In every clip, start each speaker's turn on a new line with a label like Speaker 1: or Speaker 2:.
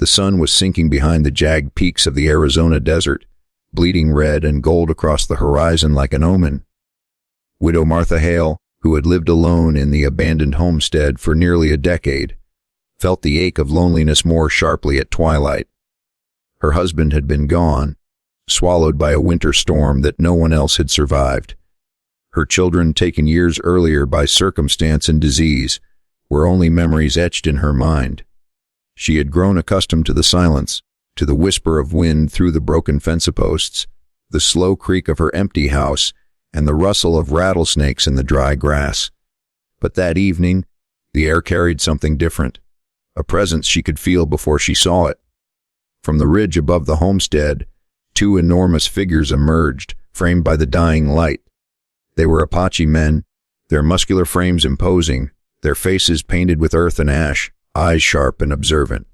Speaker 1: The sun was sinking behind the jagged peaks of the Arizona desert, bleeding red and gold across the horizon like an omen. Widow Martha Hale, who had lived alone in the abandoned homestead for nearly a decade, felt the ache of loneliness more sharply at twilight. Her husband had been gone, swallowed by a winter storm that no one else had survived. Her children, taken years earlier by circumstance and disease, were only memories etched in her mind. She had grown accustomed to the silence, to the whisper of wind through the broken fence posts, the slow creak of her empty house, and the rustle of rattlesnakes in the dry grass. But that evening, the air carried something different, a presence she could feel before she saw it. From the ridge above the homestead, two enormous figures emerged, framed by the dying light. They were Apache men, their muscular frames imposing, their faces painted with earth and ash, eyes sharp and observant.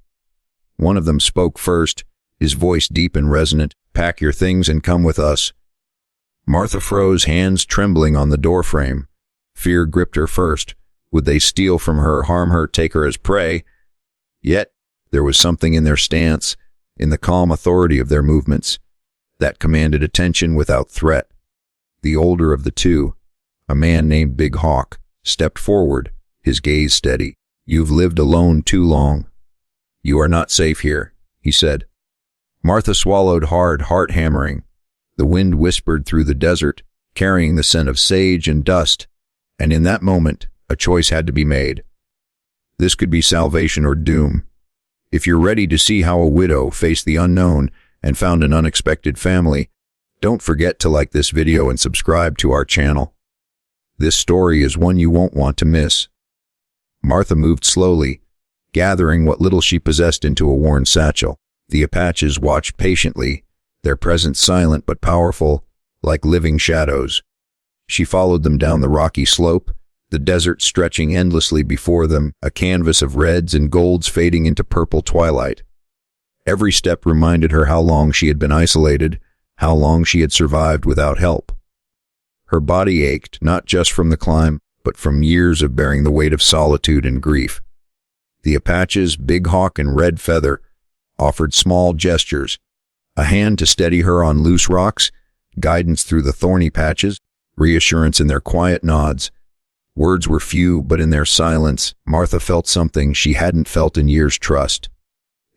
Speaker 1: One of them spoke first, his voice deep and resonant. "Pack your things and come with us." Martha froze, hands trembling on the doorframe. Fear gripped her first. Would they steal from her, harm her, take her as prey? Yet, there was something in their stance, in the calm authority of their movements, that commanded attention without threat. The older of the two, a man named Big Hawk, stepped forward, his gaze steady. "You've lived alone too long. You are not safe here," he said. Martha swallowed hard, heart hammering. The wind whispered through the desert, carrying the scent of sage and dust, and in that moment, a choice had to be made. This could be salvation or doom. If you're ready to see how a widow faced the unknown and found an unexpected family, don't forget to like this video and subscribe to our channel. This story is one you won't want to miss. Martha moved slowly, gathering what little she possessed into a worn satchel. The Apaches watched patiently, their presence silent but powerful, like living shadows. She followed them down the rocky slope, the desert stretching endlessly before them, a canvas of reds and golds fading into purple twilight. Every step reminded her how long she had been isolated, how long she had survived without help. Her body ached, not just from the climb, but from years of bearing the weight of solitude and grief. The Apaches, Big Hawk and Red Feather, offered small gestures, a hand to steady her on loose rocks, guidance through the thorny patches, reassurance in their quiet nods. Words were few, but in their silence, Martha felt something she hadn't felt in years: trust.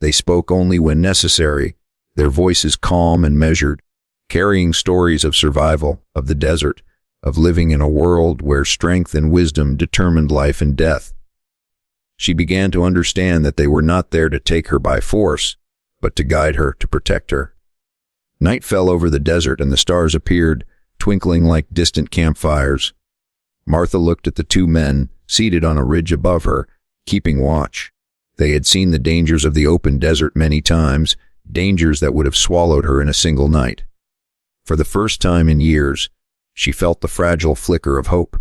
Speaker 1: They spoke only when necessary, their voices calm and measured, carrying stories of survival, of the desert, of living in a world where strength and wisdom determined life and death. She began to understand that they were not there to take her by force, but to guide her, to protect her. Night fell over the desert and the stars appeared, twinkling like distant campfires. Martha looked at the two men, seated on a ridge above her, keeping watch. They had seen the dangers of the open desert many times, dangers that would have swallowed her in a single night. For the first time in years, she felt the fragile flicker of hope.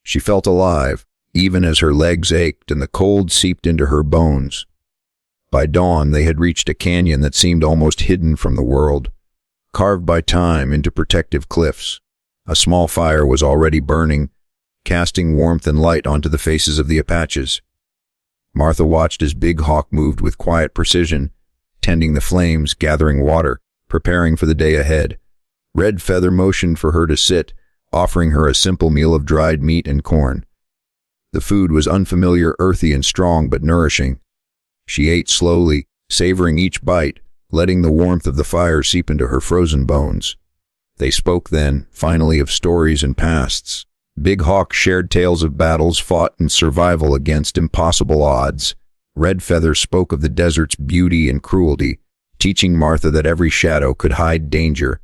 Speaker 1: She felt alive, even as her legs ached and the cold seeped into her bones. By dawn, they had reached a canyon that seemed almost hidden from the world, carved by time into protective cliffs. A small fire was already burning, casting warmth and light onto the faces of the Apaches. Martha watched as Big Hawk moved with quiet precision, tending the flames, gathering water, preparing for the day ahead. Red Feather motioned for her to sit, offering her a simple meal of dried meat and corn. The food was unfamiliar, earthy and strong, but nourishing. She ate slowly, savoring each bite, letting the warmth of the fire seep into her frozen bones. They spoke then, finally, of stories and pasts. Big Hawk shared tales of battles fought and survival against impossible odds. Red Feather spoke of the desert's beauty and cruelty, teaching Martha that every shadow could hide danger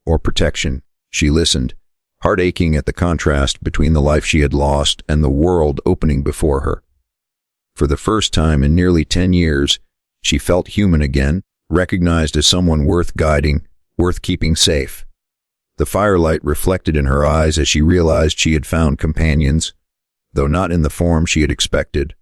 Speaker 1: or protection. She listened, heart aching at the contrast between the life she had lost and the world opening before her. For the first time in nearly 10 years, she felt human again, recognized as someone worth guiding, worth keeping safe. The firelight reflected in her eyes as she realized she had found companions, though not in the form she had expected.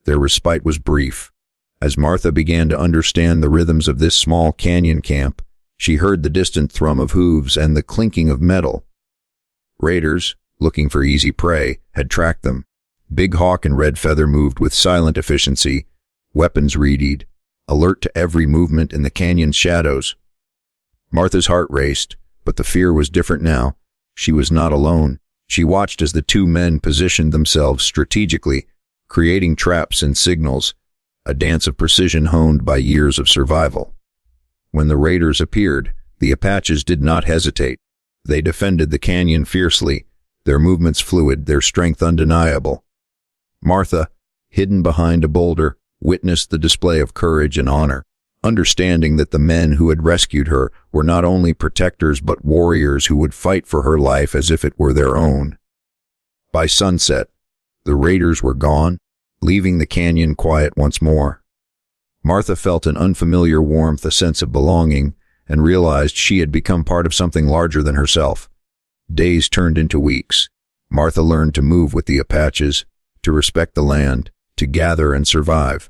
Speaker 1: Their respite was brief. As Martha began to understand the rhythms of this small canyon camp, she heard the distant thrum of hooves and the clinking of metal. Raiders, looking for easy prey, had tracked them. Big Hawk and Red Feather moved with silent efficiency, weapons readied, alert to every movement in the canyon's shadows. Martha's heart raced, but the fear was different now. She was not alone. She watched as the two men positioned themselves strategically, creating traps and signals, a dance of precision honed by years of survival. When the raiders appeared, the Apaches did not hesitate. They defended the canyon fiercely, their movements fluid, their strength undeniable. Martha, hidden behind a boulder, witnessed the display of courage and honor, understanding that the men who had rescued her were not only protectors but warriors who would fight for her life as if it were their own. By sunset, the raiders were gone, leaving the canyon quiet once more. Martha felt an unfamiliar warmth, a sense of belonging, and realized she had become part of something larger than herself. Days turned into weeks. Martha learned to move with the Apaches, to respect the land, to gather and survive.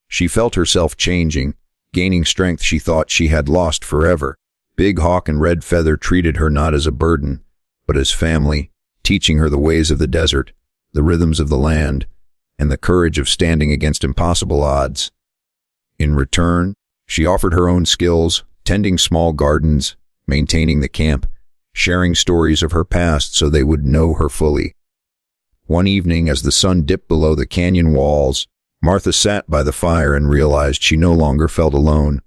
Speaker 1: She felt herself changing, gaining strength she thought she had lost forever. Big Hawk and Red Feather treated her not as a burden, but as family, teaching her the ways of the desert, the rhythms of the land, and the courage of standing against impossible odds. In return, she offered her own skills, tending small gardens, maintaining the camp, sharing stories of her past so they would know her fully. One evening, as the sun dipped below the canyon walls, Martha sat by the fire and realized she no longer felt alone.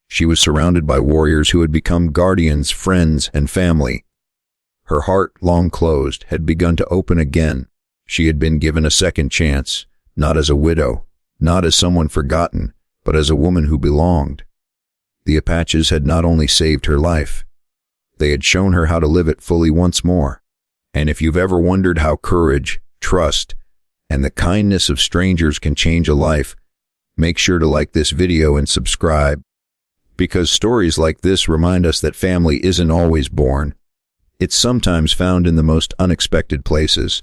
Speaker 1: She was surrounded by warriors who had become guardians, friends, and family. Her heart, long closed, had begun to open again. She had been given a second chance, not as a widow, not as someone forgotten, but as a woman who belonged. The Apaches had not only saved her life, they had shown her how to live it fully once more. And if you've ever wondered how courage, trust, and the kindness of strangers can change a life, make sure to like this video and subscribe, because stories like this remind us that family isn't always born. It's sometimes found in the most unexpected places.